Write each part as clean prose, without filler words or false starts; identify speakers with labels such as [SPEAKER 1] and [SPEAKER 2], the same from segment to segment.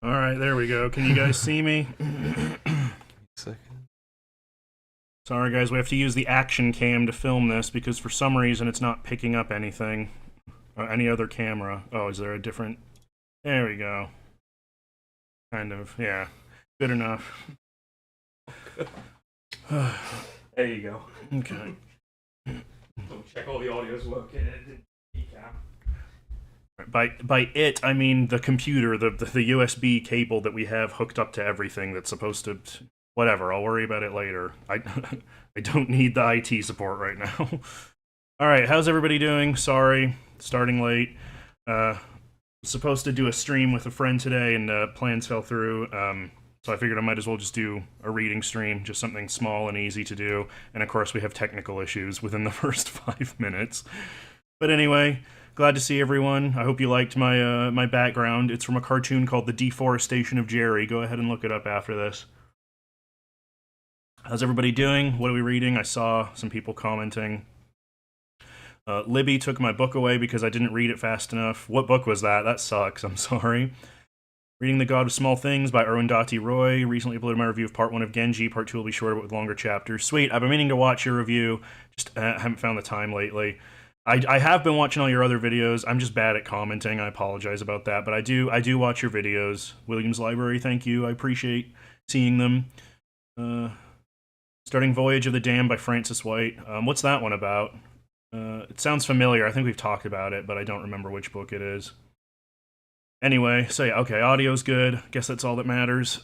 [SPEAKER 1] All right, there we go. Can you guys see me?
[SPEAKER 2] Second.
[SPEAKER 1] Sorry, guys, we have to use the action cam to film this because for some reason it's not picking up anything. Or any other camera. Oh, is there a different... There we go. Kind of, yeah. Good enough. There you go. Okay.
[SPEAKER 3] Check all the audio's working.
[SPEAKER 1] By it, I mean the computer, the USB cable that we have hooked up to everything that's supposed to... Whatever, I'll worry about it later. I don't need the IT support right now. Alright, how's everybody doing? Sorry, starting late. Supposed to do a stream with a friend today and plans fell through. So I figured I might as well just do a reading stream, just something small and easy to do. And of course we have technical issues within the first 5 minutes. But anyway... Glad to see everyone. I hope you liked my my background. It's from a cartoon called The Deforestation of Jerry. Go ahead and look it up after this. How's everybody doing? What are we reading? I saw some people commenting. Libby took my book away because I didn't read it fast enough. What book was that? That sucks. I'm sorry. Reading The God of Small Things by Arundhati Roy. Recently uploaded my review of part 1 of Genji. Part 2 will be shorter but with longer chapters. Sweet. I've been meaning to watch your review. Just haven't found the time lately. I have been watching all your other videos. I'm just bad at commenting. I apologize about that, but I do watch your videos. Williams Library, thank you. I appreciate seeing them. Starting Voyage of the Damned by Francis White. What's that one about? It sounds familiar. I think we've talked about it, but I don't remember which book it is. Anyway, so yeah, okay, audio's good. Guess that's all that matters.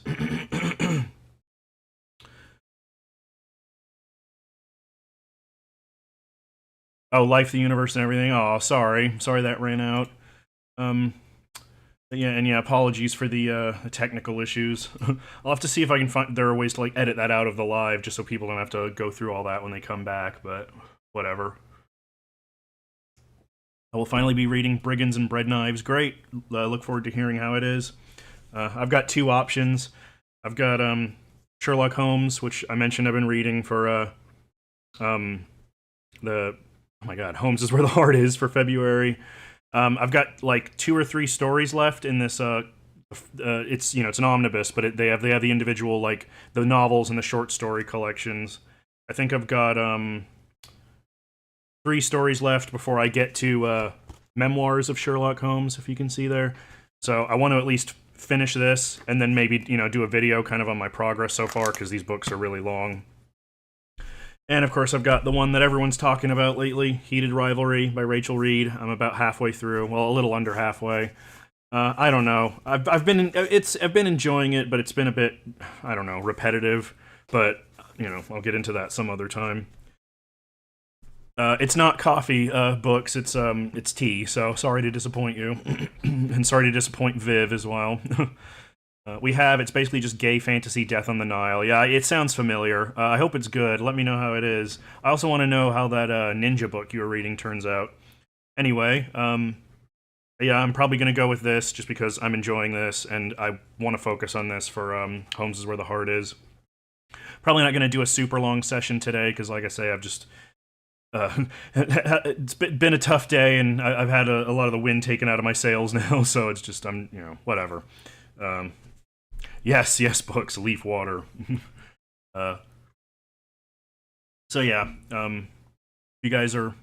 [SPEAKER 1] Oh, Life, the Universe, and everything. Oh, sorry. Sorry that ran out. Yeah, apologies for the technical issues. I'll have to see if I can find... There are ways to, like, edit that out of the live, just so people don't have to go through all that when they come back, but whatever. I will finally be reading Brigands and Bread Knives. Great. Look forward to hearing how it is. I've got 2 options. I've got Sherlock Holmes, which I mentioned I've been reading for the oh my god, Holmes is Where the Heart Is for February. I've got like 2 or 3 stories left in this. It's it's an omnibus, but they have the individual like the novels and the short story collections. I think I've got 3 stories left before I get to Memoirs of Sherlock Holmes, if you can see there. So I want to at least finish this and then maybe do a video kind of on my progress so far, because these books are really long. And of course I've got the one that everyone's talking about lately, Heated Rivalry by Rachel Reed. I'm about halfway through, well, a little under halfway. I don't know. I've been enjoying it, but it's been a bit, I don't know, repetitive. But I'll get into that some other time. It's not coffee books. It's tea. So sorry to disappoint you, and sorry to disappoint Viv as well. It's basically just gay fantasy Death on the Nile. Yeah, it sounds familiar. I hope it's good. Let me know how it is. I also want to know how that ninja book you were reading turns out. Anyway, yeah, I'm probably going to go with this just because I'm enjoying this, and I want to focus on this for Holmes is Where the Heart Is. Probably not going to do a super long session today, because like I say, I've just... it's been a tough day, and I've had a lot of the wind taken out of my sails now, so it's just, whatever. Yes, books, Leaf Water. So yeah, you guys are...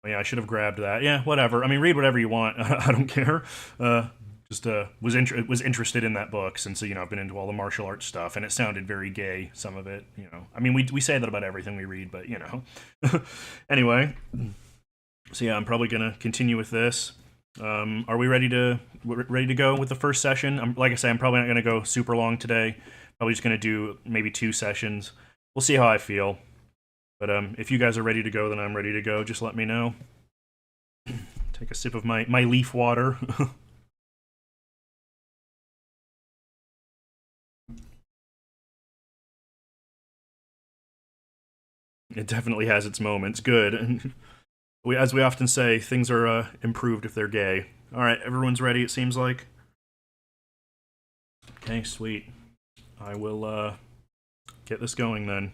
[SPEAKER 1] Oh, yeah, I should have grabbed that. Yeah, whatever. I mean, read whatever you want. I don't care. Just was interested in that book since I've been into all the martial arts stuff, and it sounded very gay. Some of it, I mean, we say that about everything we read, but Anyway, so yeah, I'm probably gonna continue with this. Are we ready to go with the first session? Like I say, I'm probably not gonna go super long today. Probably just gonna do maybe 2 sessions. We'll see how I feel. But if you guys are ready to go, then I'm ready to go. Just let me know. Take a sip of my leaf water. It definitely has its moments. Good. As we often say, things are improved if they're gay. All right, everyone's ready, it seems like. Okay, sweet. I will get this going then.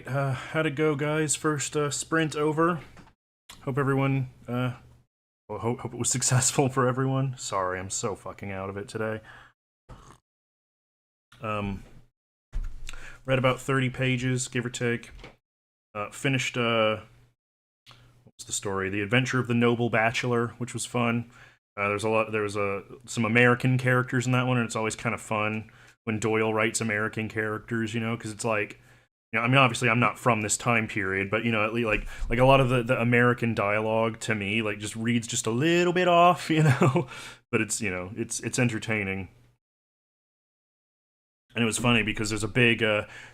[SPEAKER 1] right, how'd it go, guys? First sprint over. Hope everyone, hope it was successful for everyone. Sorry, I'm so fucking out of it today. Read about 30 pages, give or take. Finished, what's the story? The Adventure of the Noble Bachelor, which was fun. There was some American characters in that one, and it's always kind of fun when Doyle writes American characters, you know, because it's like, you know, I mean, obviously I'm not from this time period, but, you know, at least like a lot of the American dialogue to me, like, just reads just a little bit off, you know, but it's, you know, it's entertaining. And it was funny because there's a big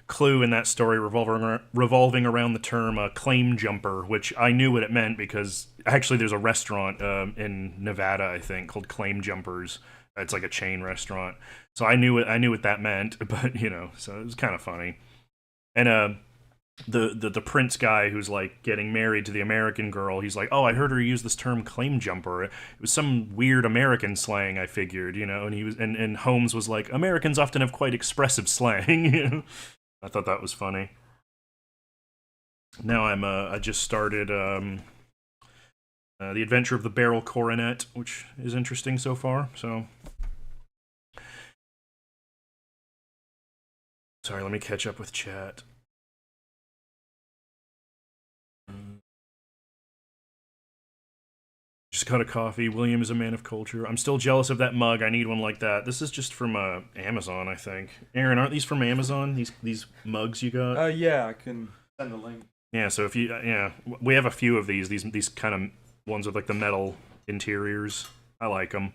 [SPEAKER 1] clue in that story revolving around the term claim jumper, which I knew what it meant because actually there's a restaurant in Nevada, I think, called Claim Jumpers. It's like a chain restaurant. So I knew what that meant, but, you know, so it was kind of funny. And the prince guy who's like getting married to the American girl, he's like, oh, I heard her use this term claim jumper. It was some weird American slang, I figured, you know, and he was and Holmes was like, Americans often have quite expressive slang, you know. I thought that was funny. Now I just started The Adventure of the Barrel Coronet, which is interesting so far, so sorry, let me catch up with chat. Just got a coffee. William is a man of culture. I'm still jealous of that mug. I need one like that. This is just from Amazon, I think. Aaron, aren't these from Amazon? These mugs you got?
[SPEAKER 3] Yeah, I can send the link.
[SPEAKER 1] Yeah. So if you, we have a few of these. These kind of ones with like the metal interiors. I like them.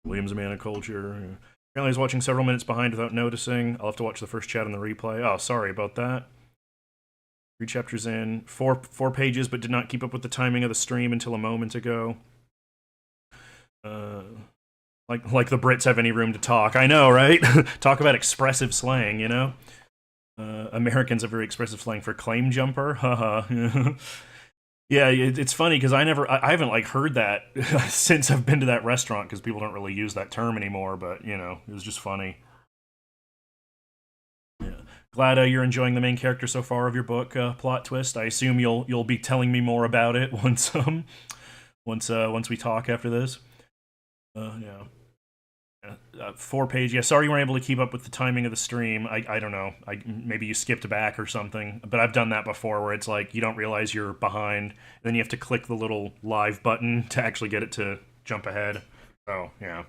[SPEAKER 1] William's a man of culture. Apparently, I was watching several minutes behind without noticing. I'll have to watch the first chat on the replay. Oh, sorry about that. 3 chapters in, four pages, but did not keep up with the timing of the stream until a moment ago. Like the Brits have any room to talk. I know, right? Talk about expressive slang, you know? Americans have very expressive slang for claim jumper. Haha. Yeah, it's funny because I haven't like heard that since I've been to that restaurant because people don't really use that term anymore, but, you know, it was just funny. Glad you're enjoying the main character so far of your book, Plot Twist. I assume you'll be telling me more about it once we talk after this. Yeah. 4 page. Yeah, sorry you weren't able to keep up with the timing of the stream. I don't know. Maybe you skipped back or something. But I've done that before where it's like you don't realize you're behind. Then you have to click the little live button to actually get it to jump ahead. So, yeah.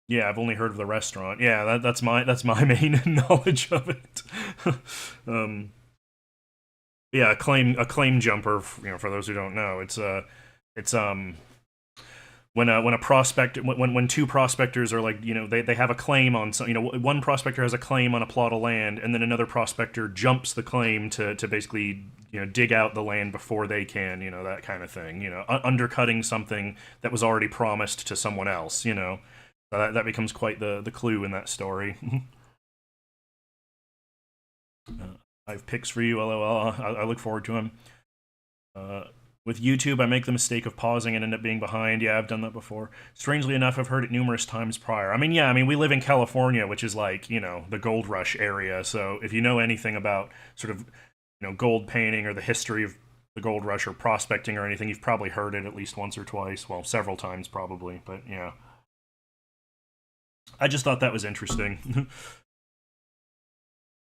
[SPEAKER 1] Yeah, I've only heard of the restaurant. Yeah, that's my main knowledge of it. Yeah, a claim jumper. You know, for those who don't know, it's when a prospect when 2 prospectors are like, you know, they have a claim on some, you know, one prospector has a claim on a plot of land, and then another prospector jumps the claim to basically, you know, dig out the land before they can, you know, that kind of thing. You know, undercutting something that was already promised to someone else. You know. That becomes quite the clue in that story. I have picks for you, lol. I look forward to them. With YouTube, I make the mistake of pausing and end up being behind. Yeah, I've done that before. Strangely enough, I've heard it numerous times prior. I mean, we live in California, which is like, you know, the gold rush area. So if you know anything about sort of, you know, gold painting or the history of the gold rush or prospecting or anything, you've probably heard it at least once or twice. Well, several times probably, but yeah. I just thought that was interesting.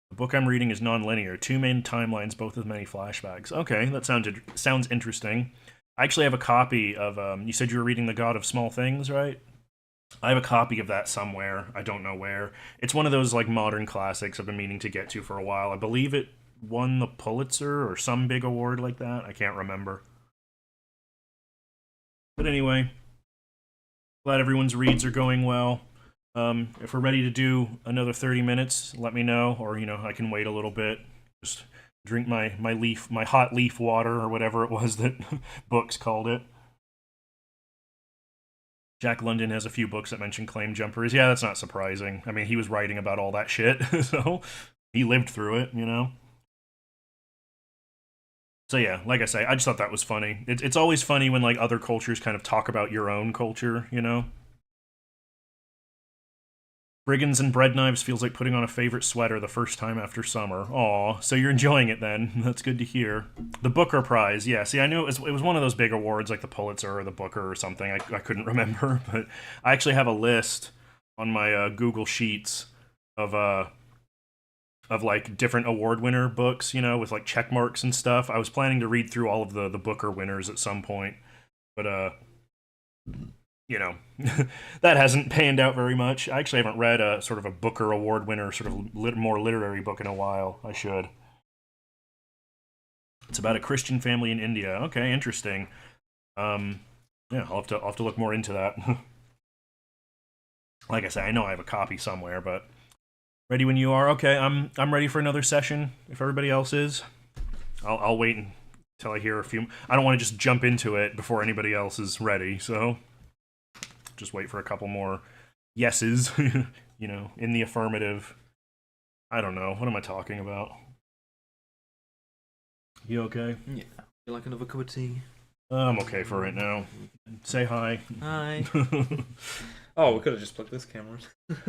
[SPEAKER 1] The book I'm reading is non-linear. 2 main timelines, both with many flashbacks. Okay, that sounds interesting. I actually have a copy of, you said you were reading The God of Small Things, right? I have a copy of that somewhere. I don't know where. It's one of those, like, modern classics I've been meaning to get to for a while. I believe it won the Pulitzer or some big award like that. I can't remember. But anyway, glad everyone's reads are going well. If we're ready to do another 30 minutes, let me know, or, you know, I can wait a little bit. Just drink my hot leaf water, or whatever it was that Books called it. Jack London has a few books that mention claim jumpers. Yeah, that's not surprising. I mean, he was writing about all that shit, so he lived through it, you know? So yeah, like I say, I just thought that was funny. It's always funny when, like, other cultures kind of talk about your own culture, you know? Brigands and Bread Knives feels like putting on a favorite sweater the first time after summer. Aw, so you're enjoying it then. That's good to hear. The Booker Prize, yeah, see, I knew it was one of those big awards like the Pulitzer or the Booker or something. I couldn't remember, but I actually have a list on my Google Sheets of like different award winner books, you know, with like check marks and stuff. I was planning to read through all of the Booker winners at some point, but you know, that hasn't panned out very much. I actually haven't read a sort of a Booker Award winner, sort of more literary book in a while. I should. It's about a Christian family in India. Okay, interesting. Yeah, I'll have to look more into that. Like I say, I know I have a copy somewhere, but ready when you are. Okay, I'm ready for another session. If everybody else is, I'll wait until I hear a few. I don't want to just jump into it before anybody else is ready, so just wait for a couple more yeses, you know, in the affirmative. I don't know. What am I talking about? You okay?
[SPEAKER 2] Yeah. You like another cup of tea?
[SPEAKER 1] I'm okay for right now. Say hi.
[SPEAKER 2] Hi.
[SPEAKER 3] Oh, we could have just plugged this camera.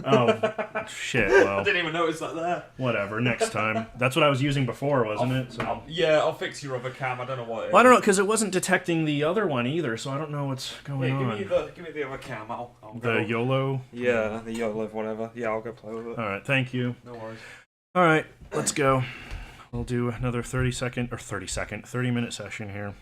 [SPEAKER 1] Oh, shit, well.
[SPEAKER 3] I didn't even notice that there.
[SPEAKER 1] Whatever, next time. That's what I was using before, wasn't it? So.
[SPEAKER 3] I'll fix your other cam. I don't know what it is.
[SPEAKER 1] Well, I don't know, because it wasn't detecting the other one either, so I don't know what's going on.
[SPEAKER 3] Give me the other cam. I'll go.
[SPEAKER 1] The YOLO?
[SPEAKER 3] Yeah, the YOLO, whatever. Yeah, I'll go play with it.
[SPEAKER 1] Alright, thank you.
[SPEAKER 3] No worries.
[SPEAKER 1] Alright, let's go. We'll do another 30-minute session here.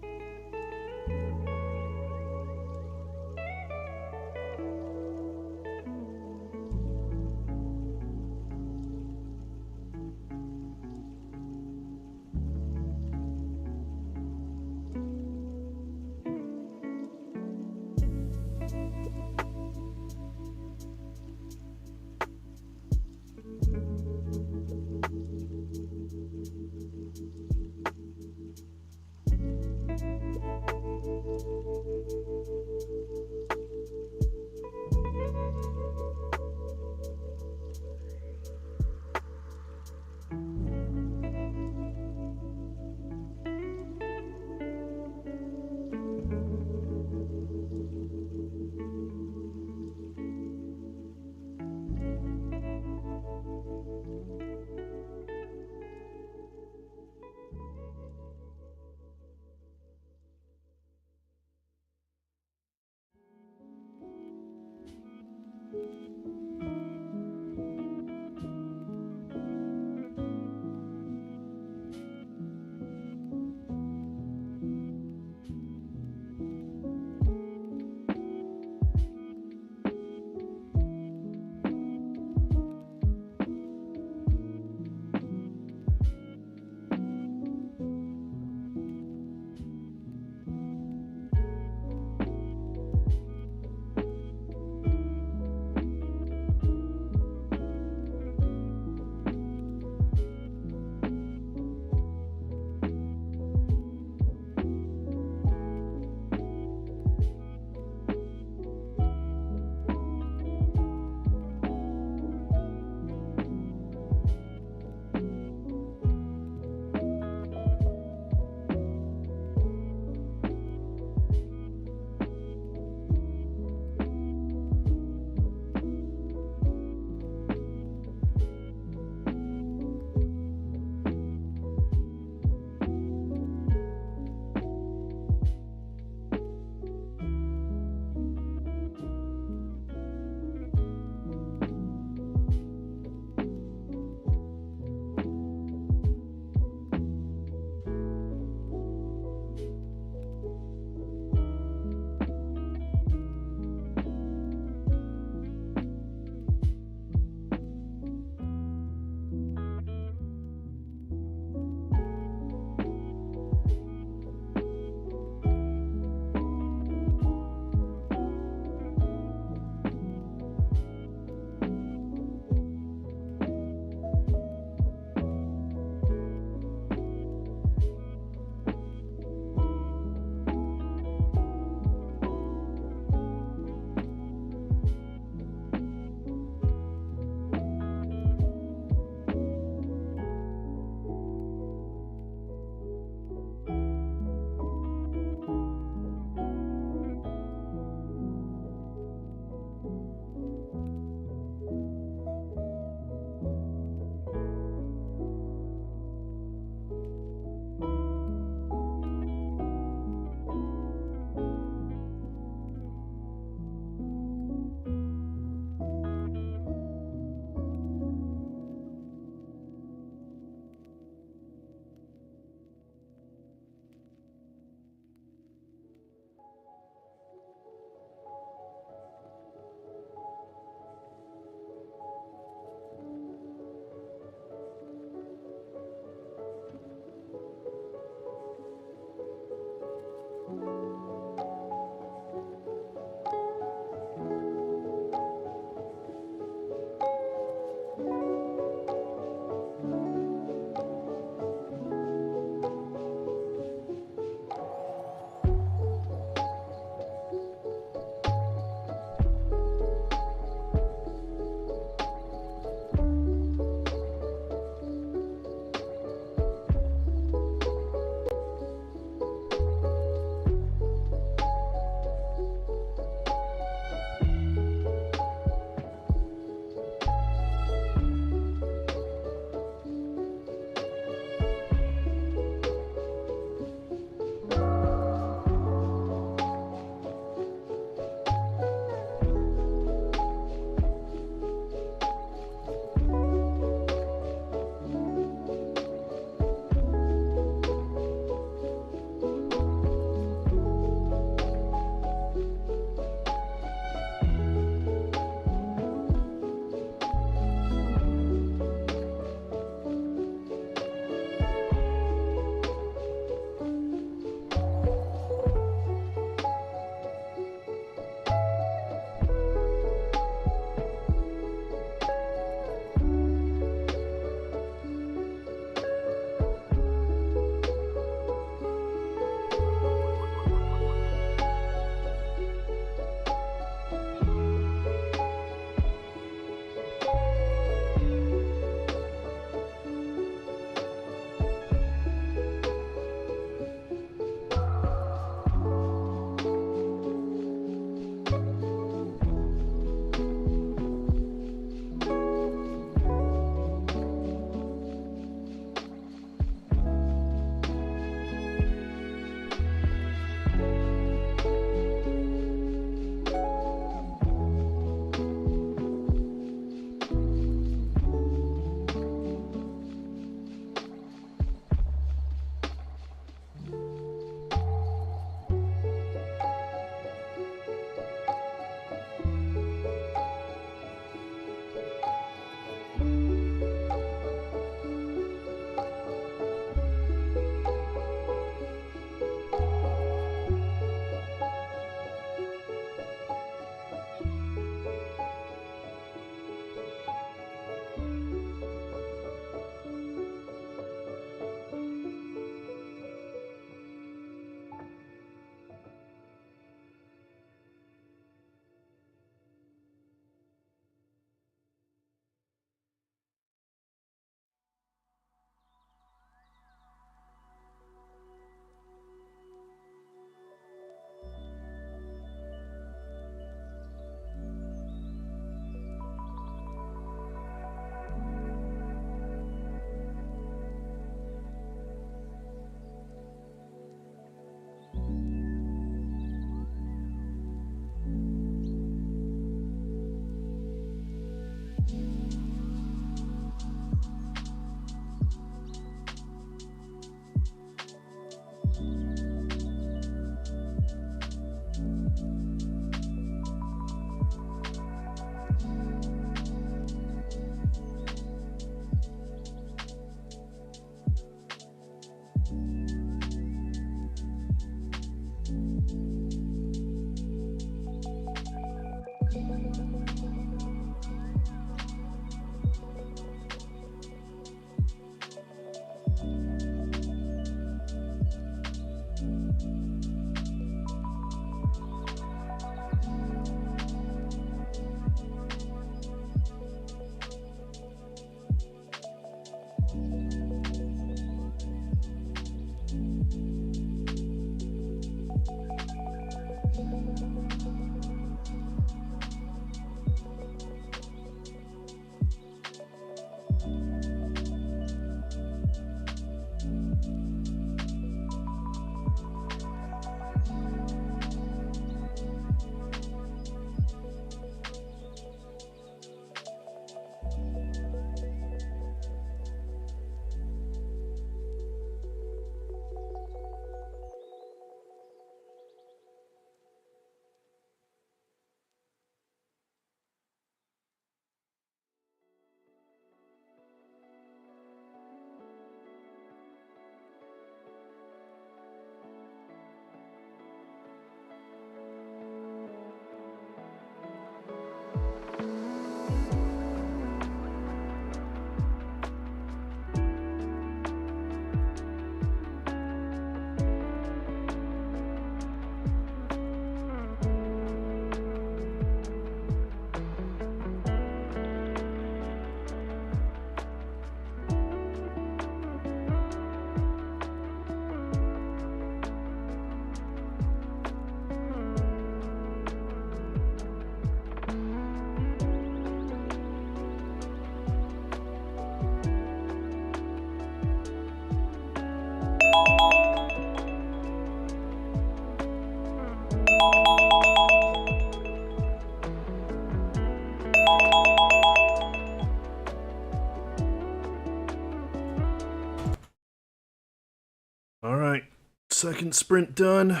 [SPEAKER 1] Second sprint done.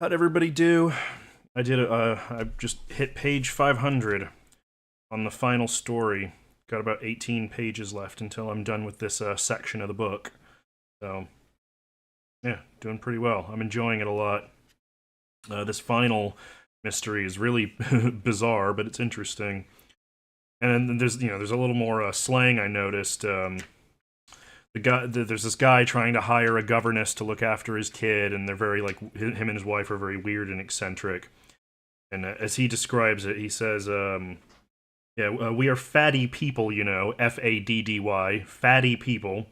[SPEAKER 1] How'd everybody do? I just hit page 500 on the final story. Got about 18 pages left until I'm done with this section of the book. So, yeah, doing pretty well. I'm enjoying it a lot. This final mystery is really bizarre, but it's interesting. And then there's a little more slang I noticed. There's this guy trying to hire a governess to look after his kid, and they're very him and his wife are very weird and eccentric. And as he describes it, he says, we are fatty people, F-A-D-D-Y, fatty people,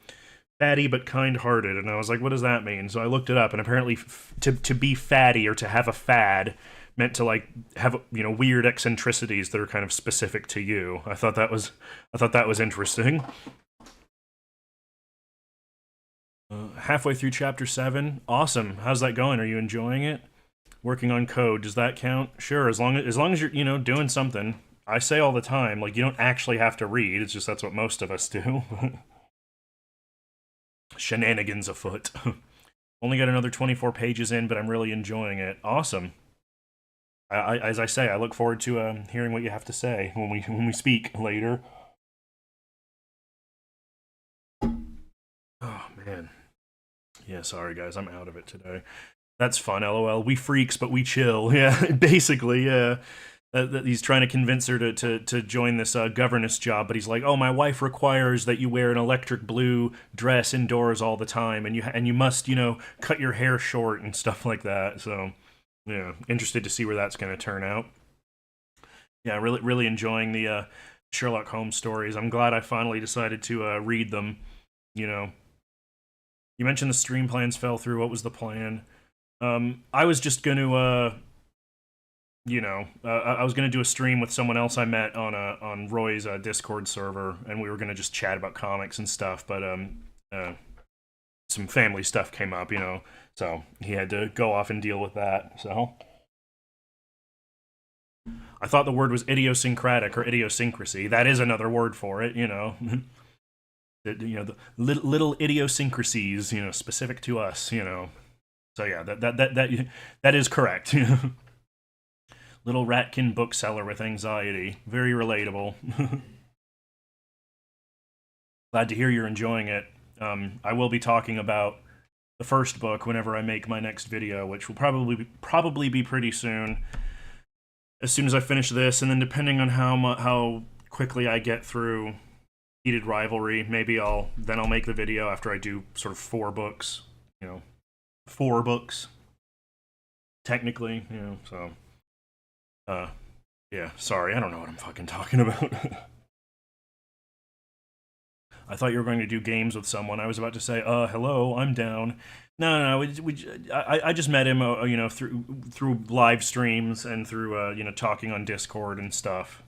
[SPEAKER 1] fatty but kind-hearted. And I was like, what does that mean? So I looked it up, and apparently to be fatty or to have a fad meant to have weird eccentricities that are kind of specific to you. I thought that was interesting. Halfway through chapter 7. Awesome. How's that going? Are you enjoying it? Working on code, does that count? Sure, as long as you're, doing something. I say all the time, you don't actually have to read, it's just that's what most of us do. Shenanigans afoot. Only got another 24 pages in, but I'm really enjoying it. Awesome. As I say, I look forward to hearing what you have to say when we speak later. Oh, man. Yeah, sorry, guys. I'm out of it today. That's fun, LOL. We freaks, but we chill. Yeah, basically, yeah. He's trying to convince her to join this governess job, but he's like, oh, my wife requires that you wear an electric blue dress indoors all the time, and you must, cut your hair short and stuff like that. So, yeah, interested to see where that's going to turn out. Yeah, really enjoying the Sherlock Holmes stories. I'm glad I finally decided to read them, You mentioned the stream plans fell through. What was the plan? I was just going to, I was going to do a stream with someone else I met on Roy's Discord server, and we were going to just chat about comics and stuff, but some family stuff came up, so he had to go off and deal with that, so. I thought the word was idiosyncratic or idiosyncrasy. That is another word for it, the little idiosyncrasies, specific to us, So yeah, that is correct. Little ratkin bookseller with anxiety. Very relatable. Glad to hear you're enjoying it. I will be talking about the first book whenever I make my next video, which will probably be pretty soon. As soon as I finish this, and then depending on how quickly I get through Heated Rivalry, maybe I'll make the video after I do sort of 4 books. 4 books. Technically, so. Yeah, sorry, I don't know what I'm fucking talking about. I thought you were going to do games with someone. I was about to say, hello, I'm down. No, I just met him, through live streams and through, talking on Discord and stuff.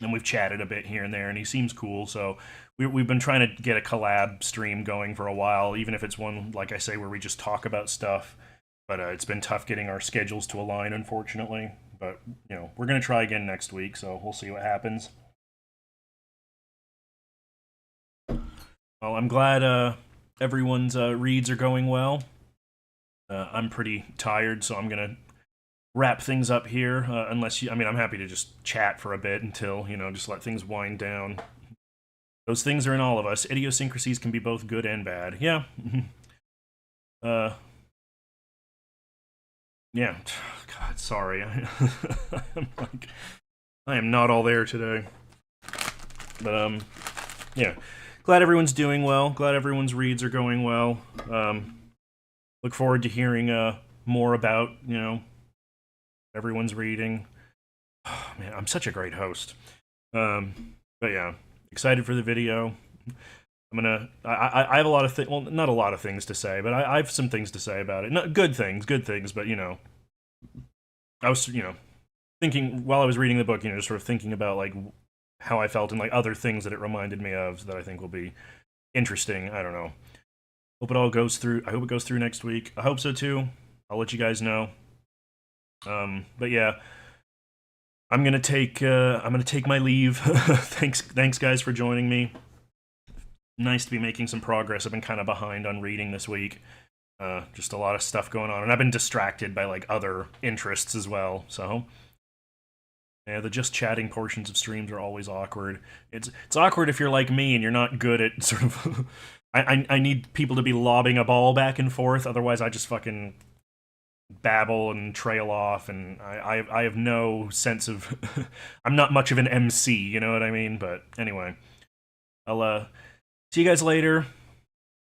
[SPEAKER 1] And we've chatted a bit here and there, and he seems cool, so we've been trying to get a collab stream going for a while, even if it's one, like I say, where we just talk about stuff. But it's been tough getting our schedules to align, unfortunately. But, we're going to try again next week, so we'll see what happens. Well, I'm glad everyone's reads are going well. I'm pretty tired, so I'm going to wrap things up here. Unless I'm happy to just chat for a bit until, just let things wind down. Those things are in all of us. Idiosyncrasies can be both good and bad. Yeah. Yeah. God, sorry. I am not all there today. But, yeah. Glad everyone's doing well. Glad everyone's reads are going well. Look forward to hearing more about, everyone's reading. Oh, man, I'm such a great host. But yeah, excited for the video. I have a lot of things, well, not a lot of things to say, but I have some things to say about it. Not good things, but, I was, thinking, while I was reading the book, just sort of thinking about, like, how I felt and, like, other things that it reminded me of that I think will be interesting. I don't know. Hope it all goes through. I hope it goes through next week. I hope so, too. I'll let you guys know. But yeah, I'm gonna take my leave. Thanks guys for joining me. Nice to be making some progress. I've been kind of behind on reading this week. Just a lot of stuff going on, and I've been distracted by like other interests as well. So yeah, the just chatting portions of streams are always awkward. It's awkward if you're like me and you're not good at sort of. I need people to be lobbing a ball back and forth. Otherwise, I just fucking babble and trail off, and I have no sense of. I'm not much of an MC, you know what I mean? But anyway, I'll see you guys later.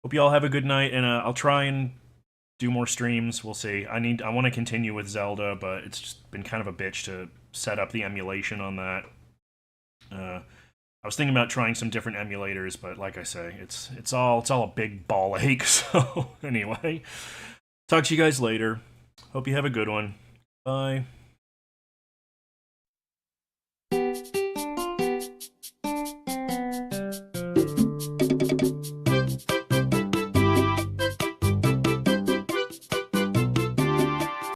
[SPEAKER 1] Hope you all have a good night, and I'll try and do more streams. We'll see. I want to continue with Zelda, but it's just been kind of a bitch to set up the emulation on that. I was thinking about trying some different emulators, but like I say, it's all a big ball ache. So anyway, talk to you guys later. Hope you have a good one. Bye.